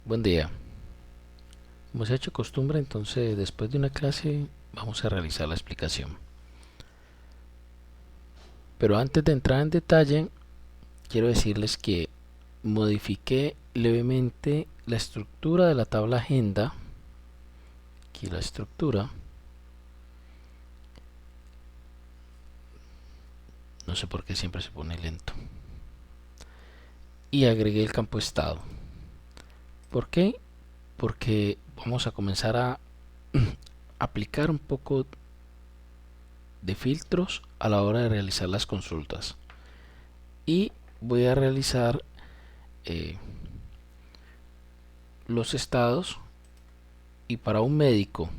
Buen día. Como se ha hecho costumbre, entonces después de una clase vamos a realizar la explicación. Pero antes de entrar en detalle, quiero decirles que modifiqué levemente la estructura de la tabla agenda. Aquí la estructura. No sé por qué siempre se pone lento. Y agregué el campo estado. ¿Por qué? Porque vamos a comenzar a aplicar un poco de filtros a la hora de realizar las consultas. Y voy a realizar eh, los estados, y para un médico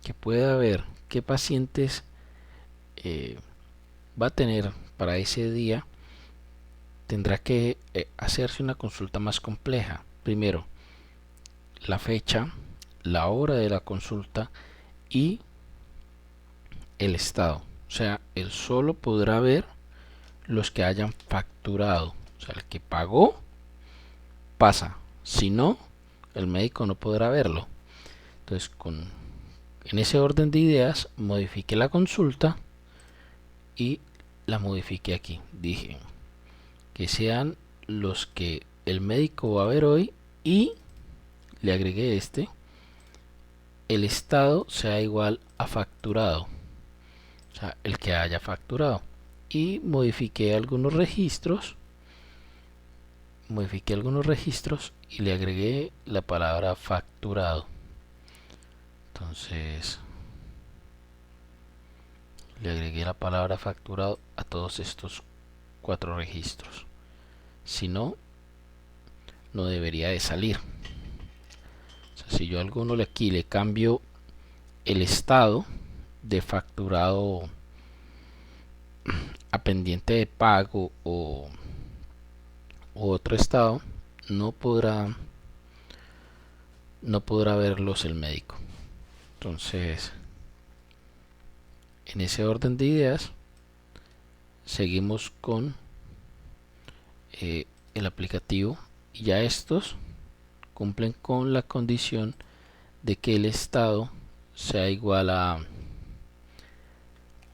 que pueda ver qué pacientes eh, va a tener para ese día, tendrá que hacerse una consulta más compleja. Primero, la fecha, la hora de la consulta y el estado. O sea, él solo podrá ver los que hayan facturado. O sea, el que pagó pasa. Si no, el médico no podrá verlo. Entonces, en ese orden de ideas, modifiqué la consulta y la modifiqué aquí. Dije que sean los que el médico va a ver hoy y le agregué el estado sea igual a facturado. O sea, el que haya facturado. Y modifiqué algunos registros y le agregué la palabra facturado. Entonces, le agregué la palabra facturado a todos estos 4 registros. Si no, no debería de salir. O sea, si yo a alguno aquí le cambio el estado de facturado a pendiente de pago o otro estado, no podrá no podrá verlos el médico. Entonces, en ese orden de ideas, seguimos con el aplicativo y ya estos cumplen con la condición de que el estado sea igual a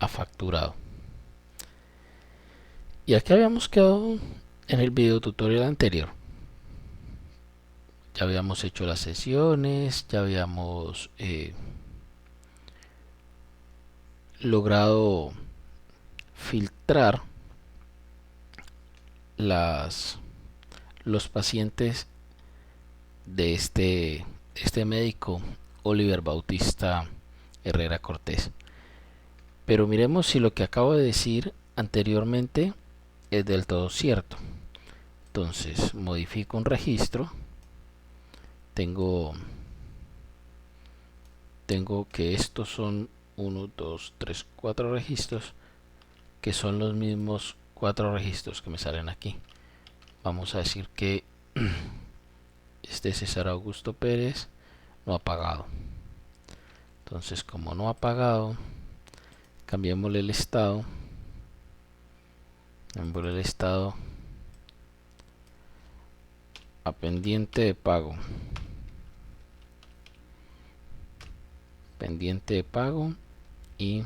facturado. Y aquí habíamos quedado en el video tutorial anterior. Ya habíamos hecho las sesiones, ya habíamos logrado filtrar los pacientes de este médico Oliver Bautista Herrera Cortés. Pero miremos si lo que acabo de decir anteriormente es del todo cierto. Entonces modifico un registro. Tengo que estos son 1, 2, 3, 4 registros que son los mismos 4 registros que me salen aquí. Vamos a decir que este César Augusto Pérez no ha pagado. Entonces, como no ha pagado, cambiémosle el estado. Cambiémosle el estado a pendiente de pago. Pendiente de pago y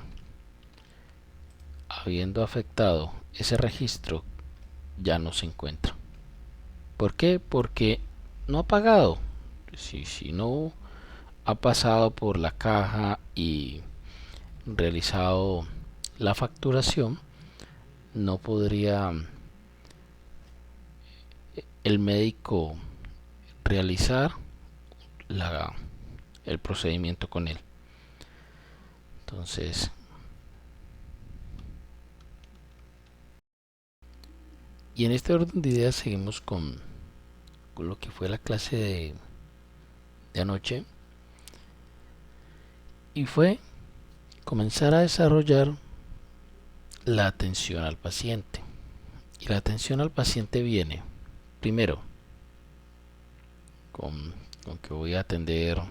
habiendo afectado ese registro ya no se encuentra. ¿Por qué? Porque no ha pagado. Si no ha pasado por la caja y realizado la facturación, no podría el médico realizar el procedimiento con él. Entonces, y en este orden de ideas seguimos con lo que fue la clase de anoche, y fue comenzar a desarrollar la atención al paciente. Y la atención al paciente viene primero con que voy a atender,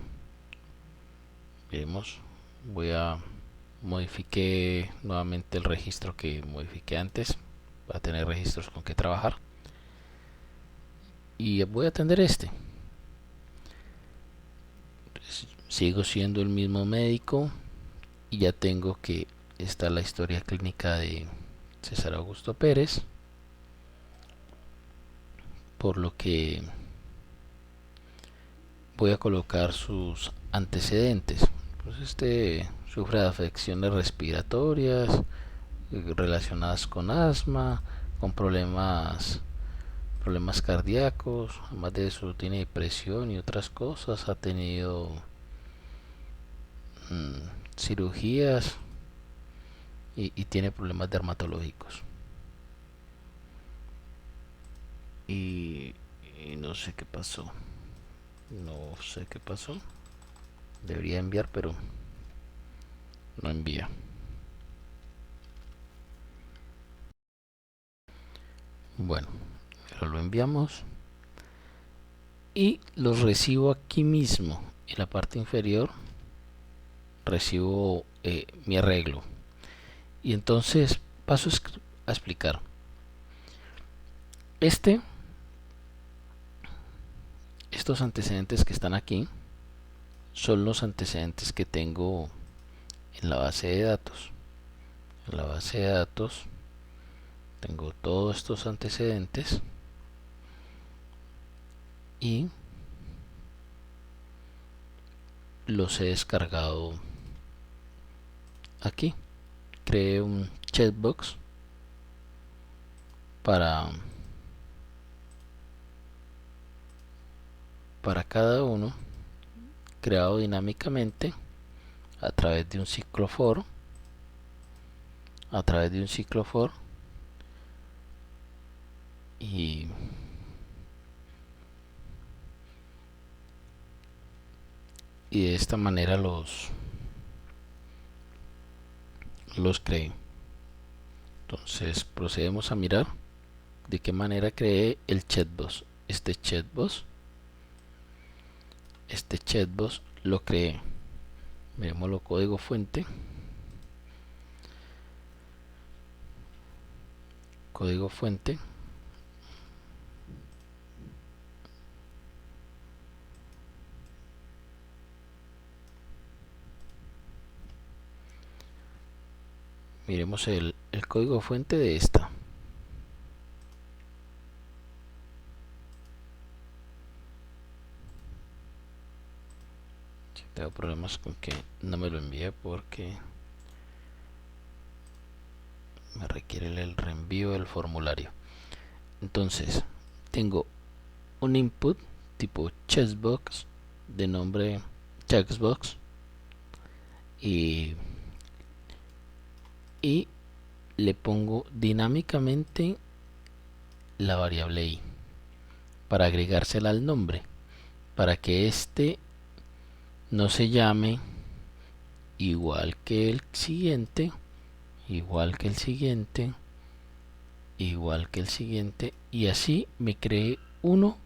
vemos, voy a modifique nuevamente el registro que modifiqué antes. Voy a tener registros con que trabajar y voy a atender este. sigo siendo el mismo médico y ya tengo que está la historia clínica de César Augusto Pérez, por lo que voy a colocar sus antecedentes. Pues sufre de afecciones respiratorias relacionadas con asma, con problemas cardíacos, además de eso tiene depresión y otras cosas, ha tenido cirugías y tiene problemas dermatológicos. Y, y no sé qué pasó. No sé qué pasó. Debería enviar, pero no envía. Bueno, pero lo enviamos y los recibo aquí mismo. En la parte inferior recibo mi arreglo. Y entonces paso a explicar. Estos antecedentes que están aquí son los antecedentes que tengo en la base de datos. En la base de datos tengo todos estos antecedentes y los he descargado aquí. Creé un checkbox para cada uno, creado dinámicamente a través de un ciclo for, y de esta manera los creé. Entonces procedemos a mirar de qué manera creé el chatbox. Este chatbox lo creé. Miremoslo, código fuente. Código fuente. Miremos el código fuente de esta. Tengo problemas con que no me lo envíe porque me requiere el reenvío del formulario. Entonces tengo un input tipo checkbox de nombre checkbox y le pongo dinámicamente la variable i para agregársela al nombre, para que no se llame igual que el siguiente, igual que el siguiente, igual que el siguiente, y así me creé un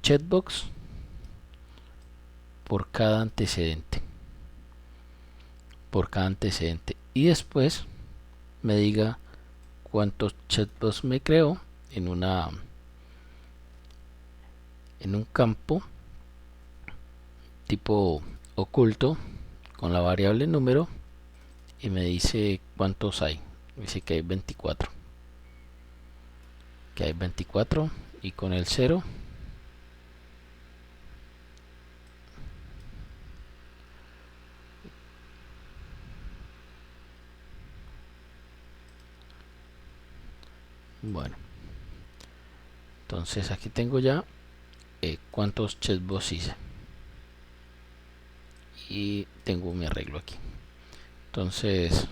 checkbox por cada antecedente, y después me diga cuántos checkbox me creo en un campo tipo oculto con la variable número, y me dice cuántos hay. Dice que hay 24, y con el 0 bueno, entonces aquí tengo ya cuántos checkbox hice y tengo mi arreglo aquí. Entonces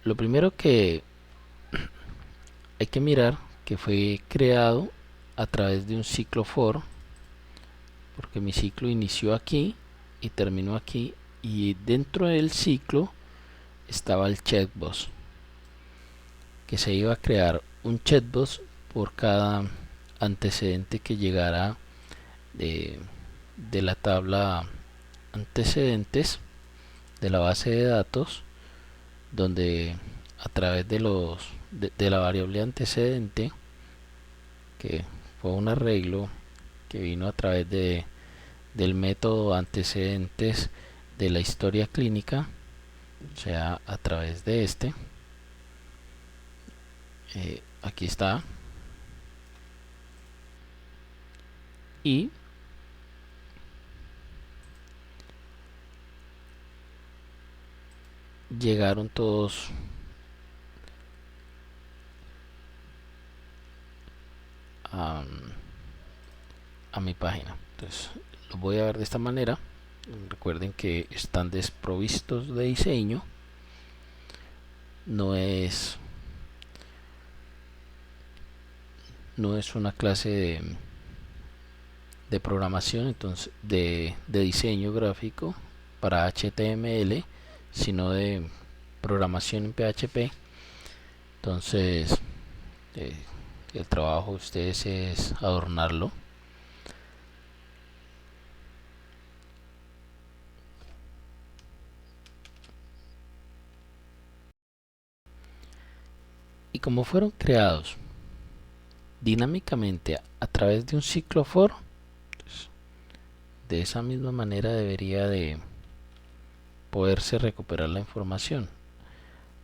lo primero que hay que mirar que fue creado a través de un ciclo for, porque mi ciclo inició aquí y terminó aquí, y dentro del ciclo estaba el checkbox, que se iba a crear un checkbox por cada antecedente que llegara de la tabla antecedentes de la base de datos, donde a través de la variable antecedente, que fue un arreglo que vino a través de del método antecedentes de la historia clínica, o sea, a través de este. Aquí está. Y llegaron todos a, a mi página. Entonces lo voy a ver de esta manera. Recuerden que están desprovistos de diseño. No es una clase de programación, entonces de diseño gráfico para HTML, sino de programación en PHP. Entonces eh, el trabajo de ustedes es adornarlo. Y como fueron creados dinámicamente a través de un ciclo for, pues, de esa misma manera debería de poderse recuperar la información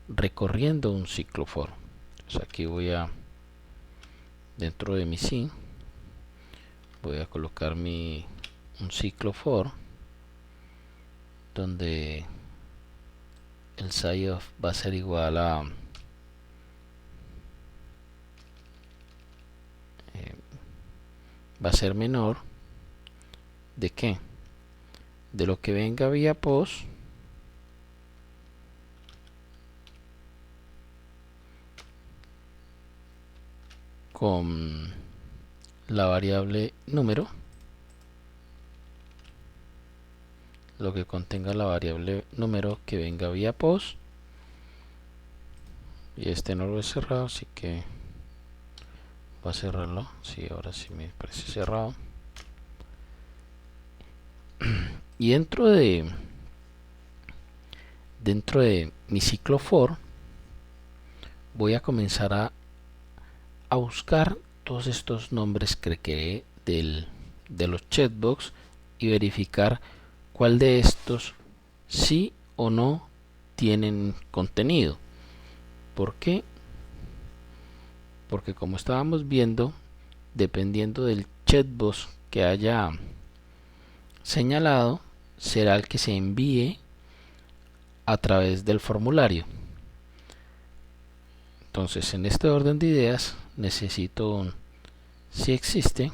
recorriendo un ciclo for. Entonces aquí voy a, dentro de mi scene, voy a colocar un ciclo for donde el size of va a ser igual a va a ser menor de qué, de lo que venga vía post con la variable número, lo que contenga la variable número que venga vía post. Y este no lo he cerrado, así que voy a cerrarlo. Sí, ahora sí me parece cerrado. Y dentro de mi ciclo for voy a comenzar a buscar todos estos nombres que creé de los checkbox y verificar cuál de estos sí o no tienen contenido. ¿Por qué? Porque como estábamos viendo, dependiendo del checkbox que haya señalado, será el que se envíe a través del formulario. Entonces, en este orden de ideas, necesito un si existe,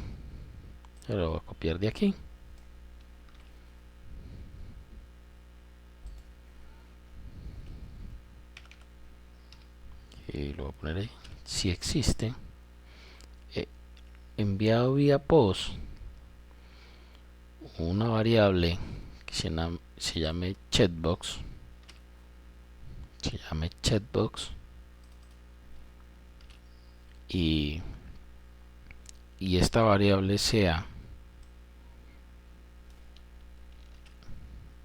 lo voy a copiar de aquí, y lo voy a poner ahí, si existe, enviado vía post una variable que se llame checkbox, y esta variable sea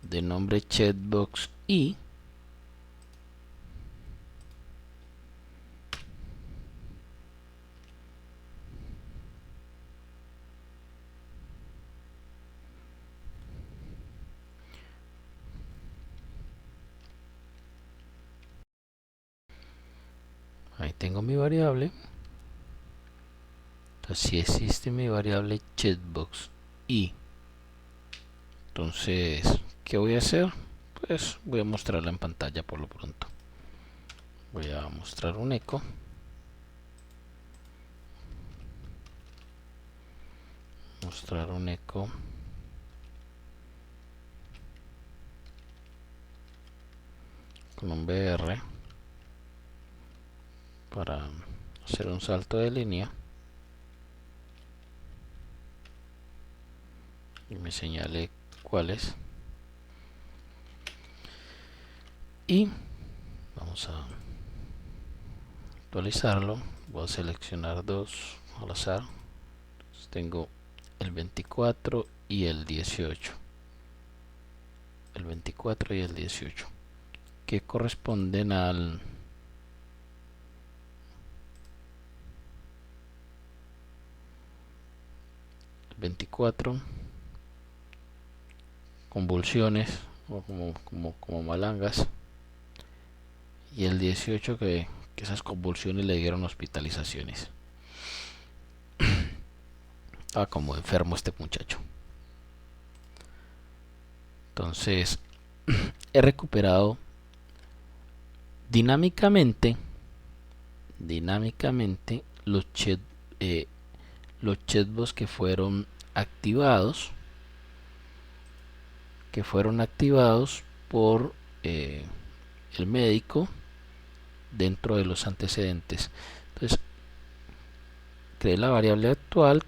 de nombre checkbox y ahí tengo mi variable. Entonces si existe mi variable checkbox y entonces, ¿qué voy a hacer? Pues voy a mostrarla en pantalla por lo pronto. Voy a mostrar un eco. Mostrar un eco. Con un BR. Para hacer un salto de línea. Y me señale cuál es. Y vamos a actualizarlo. Voy a seleccionar dos al azar. Entonces tengo el 24 y el 18. El 24 y el 18. Que corresponden al 24 convulsiones o como malangas, y el 18 que esas convulsiones le dieron hospitalizaciones. Estaba como enfermo este muchacho. Entonces he recuperado dinámicamente los chatbots que fueron activados por el médico dentro de los antecedentes. Entonces creé la variable actual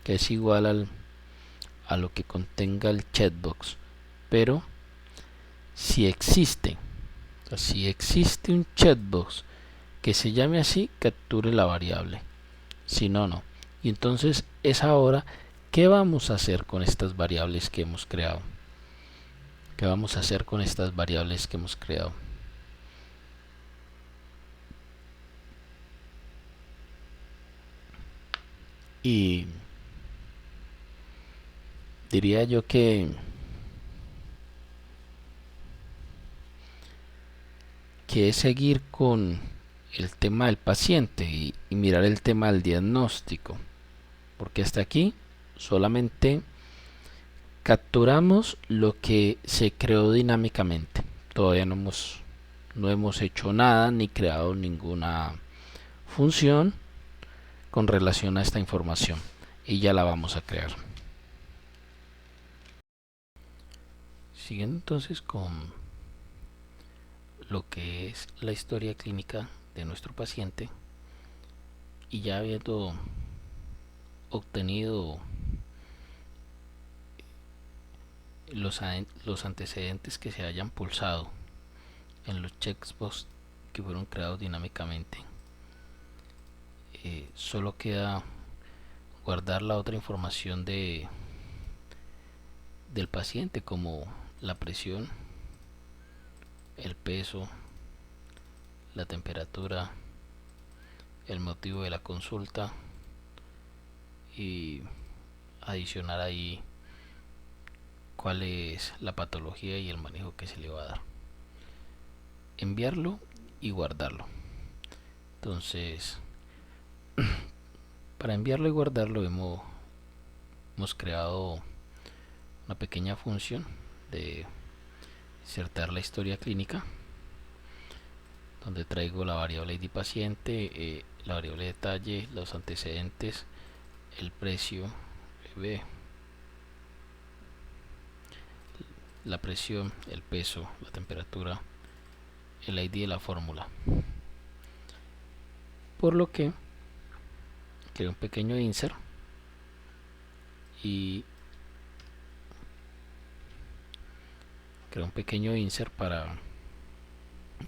que es igual a lo que contenga el chatbox, pero si existe, o sea, si existe un chatbox que se llame así, capture la variable, si no, no. Y entonces es ahora, ¿qué vamos a hacer con estas variables que hemos creado? ¿Qué vamos a hacer con estas variables que hemos creado? Y diría yo que es seguir con el tema del paciente y mirar el tema del diagnóstico, porque hasta aquí solamente capturamos lo que se creó dinámicamente. Todavía no hemos hecho nada ni creado ninguna función con relación a esta información, y ya la vamos a crear. Siguiendo entonces con lo que es la historia clínica de nuestro paciente, y ya habiendo obtenido los antecedentes que se hayan pulsado en los checkbox que fueron creados dinámicamente, solo queda guardar la otra información del paciente, como la presión, el peso, la temperatura, el motivo de la consulta, y adicionar ahí cuál es la patología y el manejo que se le va a dar. Enviarlo y guardarlo. Entonces, para enviarlo y guardarlo hemos creado una pequeña función de insertar la historia clínica, donde traigo la variable ID paciente, la variable detalle, los antecedentes, el precio, la presión, el peso, la temperatura, el ID de la fórmula. Por lo que creo un pequeño insert para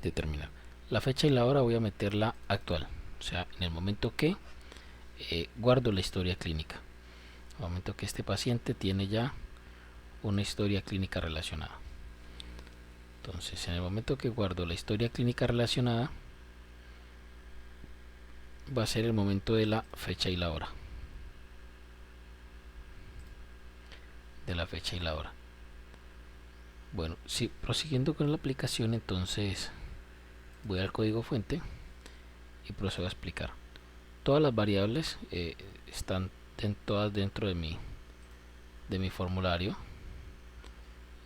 determinar la fecha y la hora. Voy a meterla actual, o sea, en el momento que guardo la historia clínica, en el momento que este paciente tiene ya una historia clínica relacionada. Entonces, en el momento que guardo la historia clínica relacionada, va a ser el momento de la fecha y la hora. Bueno, si prosiguiendo con la aplicación, entonces voy al código fuente y procedo a explicar. Todas las variables están todas dentro de mi formulario: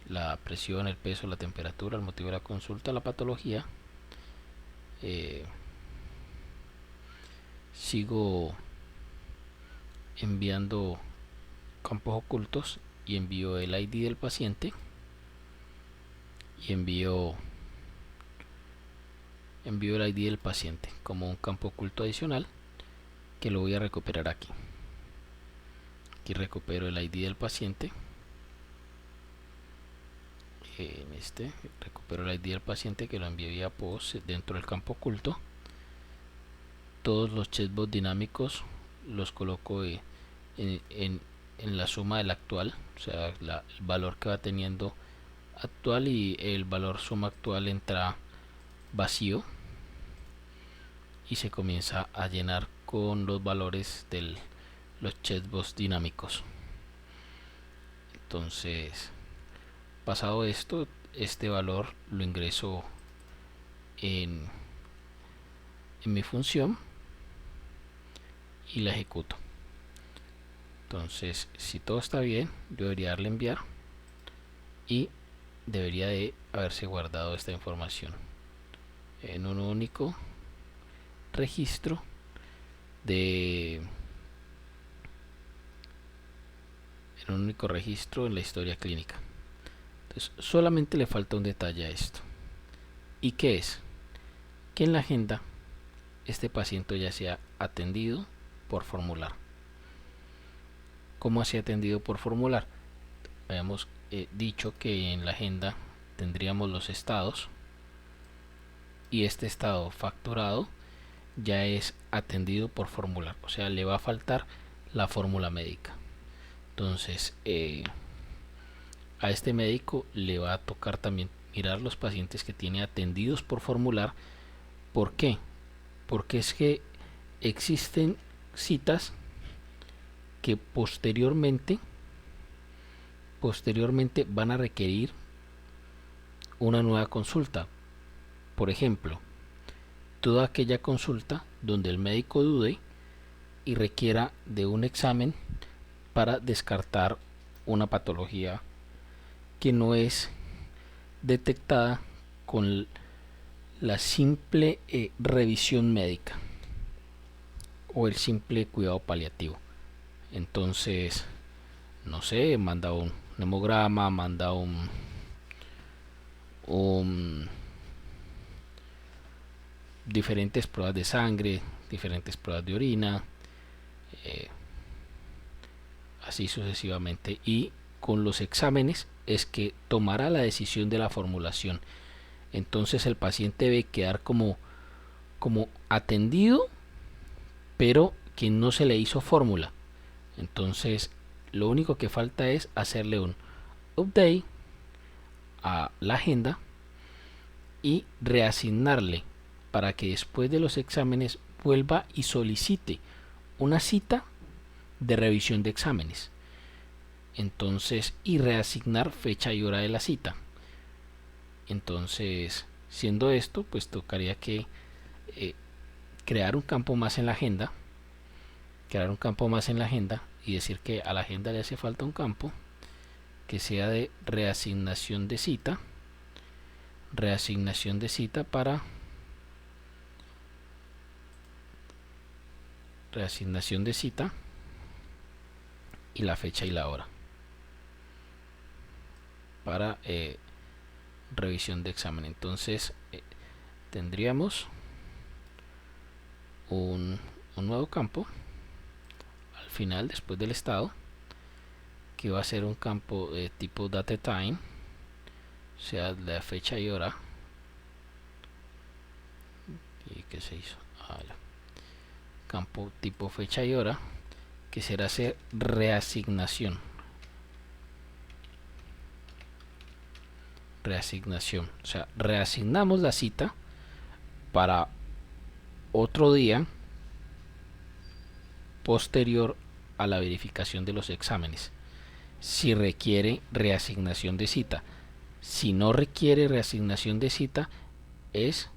la presión, el peso, la temperatura, el motivo de la consulta, la patología. Sigo enviando campos ocultos y envío el ID del paciente y envío el ID del paciente como un campo oculto adicional, que lo voy a recuperar aquí. Aquí recupero el ID del paciente. Recupero el ID del paciente, que lo envié vía post dentro del campo oculto. Todos los chatbots dinámicos los coloco en la suma del actual, o sea, el valor que va teniendo actual, y el valor suma actual entra vacío y se comienza a llenar con los valores de los chatbots dinámicos. Entonces, pasado esto, este valor lo ingreso en, en mi función y la ejecuto. Entonces, si todo está bien, yo debería darle enviar y debería de haberse guardado esta información en un único registro de en la historia clínica. Entonces, solamente le falta un detalle a esto. ¿Y qué es? Que en la agenda este paciente ya sea atendido por formular. ¿Cómo así atendido por formular? Habíamos dicho que en la agenda tendríamos los estados y este estado facturado ya es atendido por formular, o sea, le va a faltar la fórmula médica. Entonces, a este médico le va a tocar también mirar los pacientes que tiene atendidos por formular. ¿Por qué? Porque es que existen citas que posteriormente van a requerir una nueva consulta. Por ejemplo, toda aquella consulta donde el médico dude y requiera de un examen para descartar una patología que no es detectada con la simple revisión médica o el simple cuidado paliativo. Entonces, no sé, manda un hemograma, manda un diferentes pruebas de sangre, diferentes pruebas de orina, eh, así sucesivamente, y con los exámenes es que tomará la decisión de la formulación. Entonces el paciente debe quedar como atendido, pero que no se le hizo fórmula. Entonces lo único que falta es hacerle un update a la agenda y reasignarle para que después de los exámenes vuelva y solicite una cita de revisión de exámenes. Entonces, y reasignar fecha y hora de la cita. Entonces, siendo esto, pues tocaría que crear un campo más en la agenda, y decir que a la agenda le hace falta un campo que sea de reasignación de cita, para reasignación de cita y la fecha y la hora para revisión de examen. Entonces tendríamos un nuevo campo al final después del estado, que va a ser un campo de tipo date time, o sea, la fecha y hora. ¿Y qué se hizo? Campo tipo fecha y hora, que será hacer reasignación, o sea, reasignamos la cita para otro día posterior a la verificación de los exámenes, si requiere reasignación de cita. Si no requiere reasignación de cita, es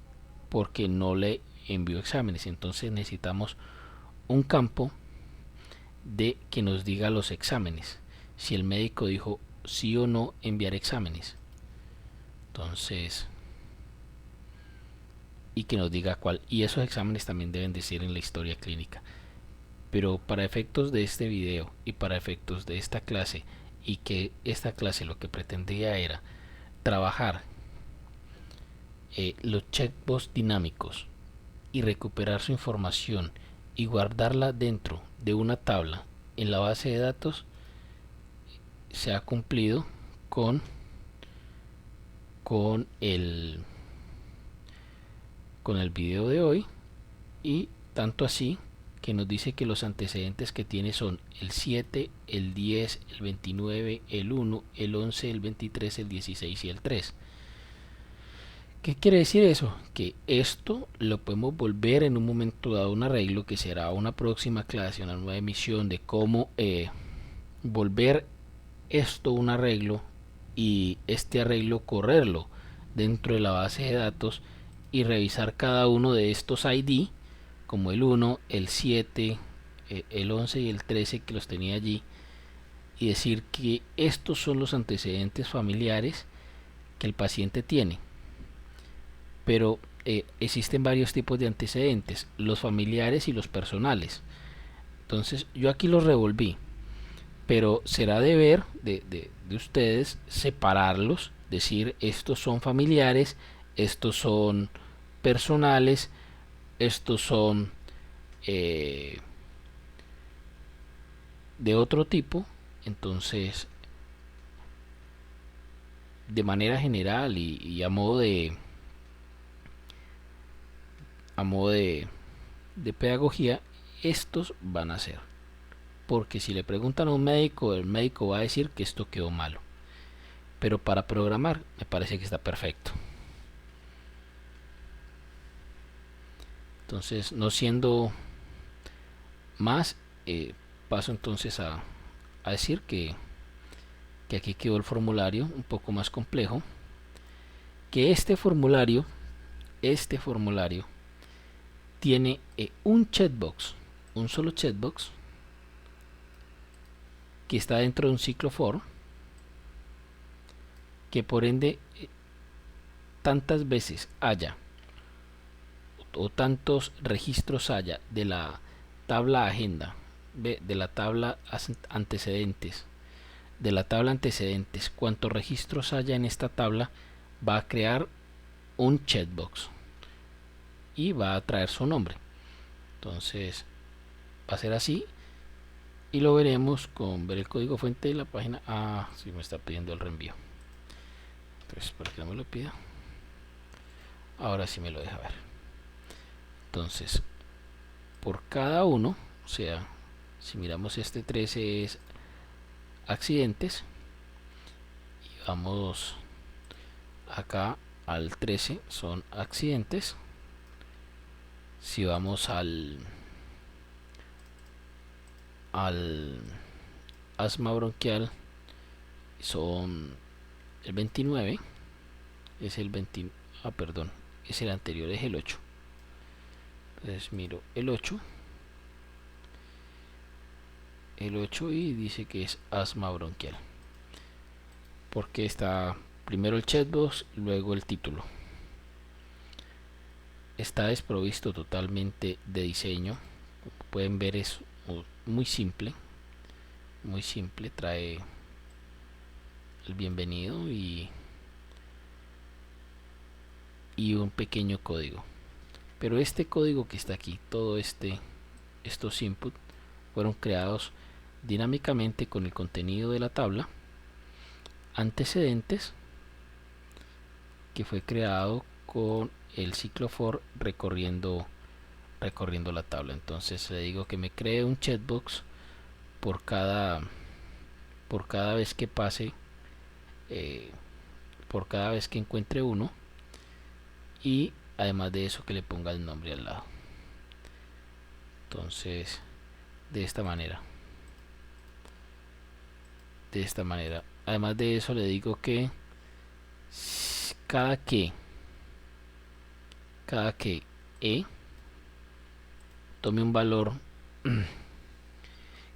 porque no le envió exámenes. Entonces necesitamos un campo de que nos diga los exámenes, si el médico dijo sí o no enviar exámenes. Entonces, y que nos diga cuál, y esos exámenes también deben decir en la historia clínica. Pero para efectos de este video y para efectos de esta clase, y que esta clase lo que pretendía era trabajar los checkbox dinámicos y recuperar su información y guardarla dentro de una tabla en la base de datos, se ha cumplido con el video de hoy, y tanto así que nos dice que los antecedentes que tiene son el 7, el 10, el 29, el 1, el 11, el 23, el 16 y el 3. ¿Qué quiere decir eso? Que esto lo podemos volver en un momento dado un arreglo, que será una próxima clase, una nueva emisión de cómo volver esto un arreglo y este arreglo correrlo dentro de la base de datos y revisar cada uno de estos ID, como el 1, el 7, el 11 y el 13 que los tenía allí, y decir que estos son los antecedentes familiares que el paciente tiene. Pero existen varios tipos de antecedentes, los familiares y los personales. Entonces yo aquí los revolví, pero será deber de ustedes separarlos, decir estos son familiares, estos son personales, estos son de otro tipo. Entonces, de manera general y a modo de pedagogía, estos van a ser. Porque si le preguntan a un médico, el médico va a decir que esto quedó malo. Pero para programar me parece que está perfecto. Entonces, no siendo más, paso entonces a decir que aquí quedó el formulario un poco más complejo. Que este formulario tiene un checkbox, un solo checkbox que está dentro de un ciclo for, que por ende tantas veces haya o tantos registros haya de la tabla agenda, de la tabla antecedentes, de la tabla antecedentes, cuantos registros haya en esta tabla, va a crear un checkbox y va a traer su nombre. Entonces va a ser así y lo veremos con ver el código fuente de la página. Si me está pidiendo el reenvío. Entonces, para que no me lo pida, ahora sí me lo deja ver. Entonces, por cada uno, o sea, si miramos este 13 es accidentes y vamos acá al 13 son accidentes. Si vamos al asma bronquial, son el 29, es el 20, perdón, es el anterior, es el 8. Entonces miro el 8 y dice que es asma bronquial, porque está primero el checkbox, luego el título. Está desprovisto totalmente de diseño. Como pueden ver, es muy simple, trae el bienvenido y un pequeño código. Pero este código que está aquí, estos inputs fueron creados dinámicamente con el contenido de la tabla antecedentes, que fue creado con el ciclo for recorriendo la tabla. Entonces le digo que me cree un checkbox por cada vez que pase, por cada vez que encuentre uno, y además de eso que le ponga el nombre al lado. Entonces, de esta manera además de eso le digo que cada que tome un valor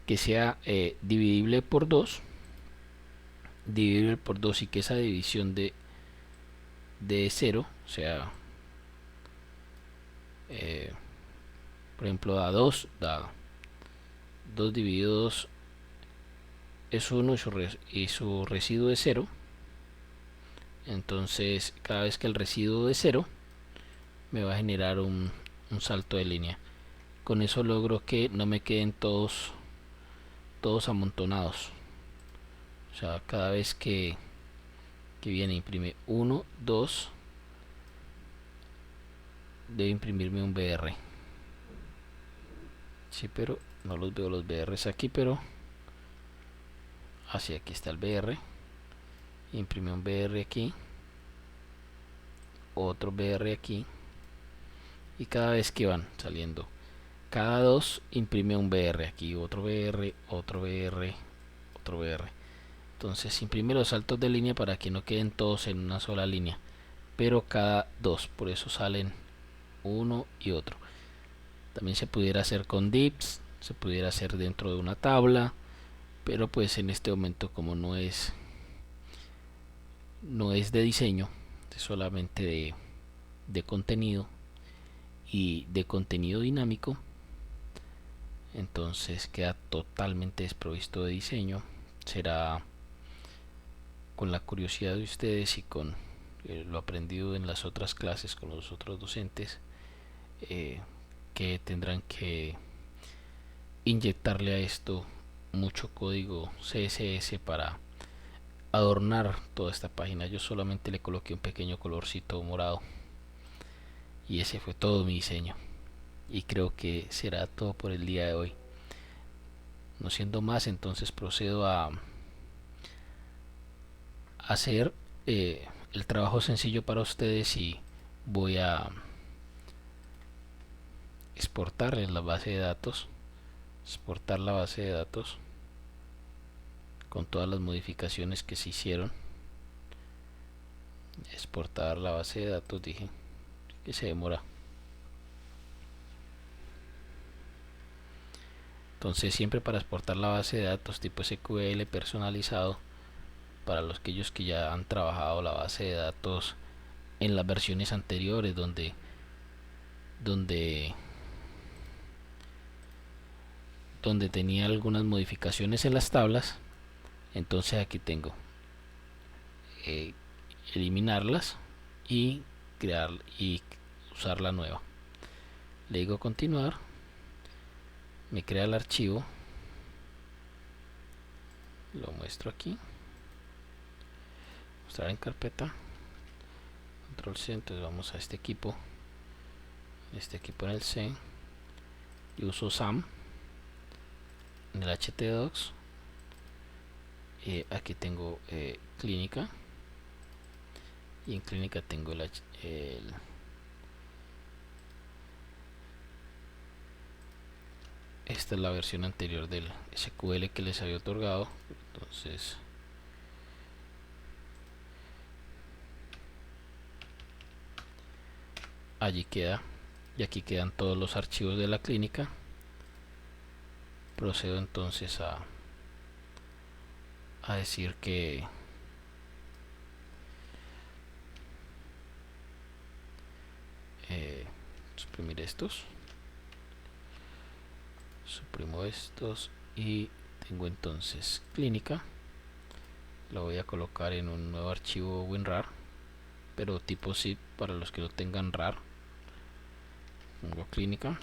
que sea dividible por 2 y que esa división de 0, o sea, por ejemplo, da 2 dividido 2 es 1 y su residuo es 0. Entonces cada vez que el residuo es 0 me va a generar un salto de línea. Con eso logro que no me queden todos amontonados. O sea, cada vez que viene imprime 1, 2, debe imprimirme un BR. Sí, pero no los veo los BRs aquí, pero así, aquí está el BR. Imprime un BR aquí, otro BR aquí, y cada vez que van saliendo cada 2 imprime un BR aquí, otro BR, otro BR, otro BR. Entonces imprime los saltos de línea para que no queden todos en una sola línea, pero cada dos, por eso salen uno y otro. También se pudiera hacer con dips, se pudiera hacer dentro de una tabla, pero pues en este momento como no es de diseño, es solamente de contenido y de contenido dinámico, entonces queda totalmente desprovisto de diseño. Será con la curiosidad de ustedes y con lo aprendido en las otras clases con los otros docentes, que tendrán que inyectarle a esto mucho código CSS para adornar toda esta página. Yo solamente le coloqué un pequeño colorcito morado y ese fue todo mi diseño, y creo que será todo por el día de hoy. No siendo más, entonces procedo a hacer el trabajo sencillo para ustedes, y voy a exportarles la base de datos, exportar la base de datos con todas las modificaciones que se hicieron. Exportar la base de datos, dije que se demora. Entonces siempre para exportar la base de datos tipo SQL personalizado, para los aquellos que ya han trabajado la base de datos en las versiones anteriores donde donde tenía algunas modificaciones en las tablas, entonces aquí tengo eh, eliminarlas y crear y usar la nueva. Le digo continuar, me crea el archivo, lo muestro aquí, mostrar en carpeta, control C. Entonces vamos a este equipo en el C, y uso SAM en el htdocs. Aquí tengo clínica, y en clínica tengo esta es la versión anterior del SQL que les había otorgado. Entonces allí queda, y aquí quedan todos los archivos de la clínica. Procedo entonces a decir que suprimir estos, suprimo estos, y tengo entonces clínica. Lo voy a colocar en un nuevo archivo WinRAR, pero tipo zip para los que no tengan RAR. Pongo clínica,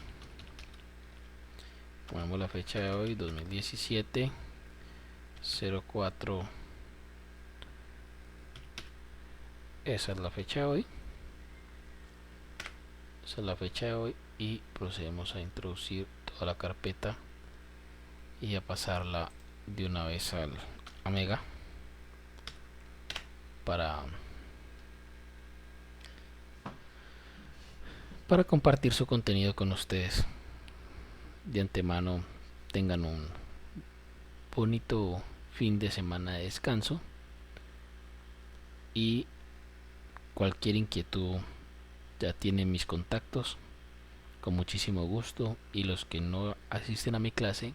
ponemos la fecha de hoy, 2017 04. Esa es la fecha de hoy, y procedemos a introducir toda la carpeta y a pasarla de una vez a Mega para compartir su contenido con ustedes. De antemano tengan un bonito fin de semana de descanso, y cualquier inquietud ya tienen mis contactos, con muchísimo gusto, y los que no asisten a mi clase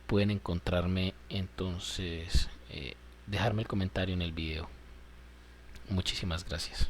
pueden encontrarme, entonces dejarme el comentario en el video. Muchísimas gracias.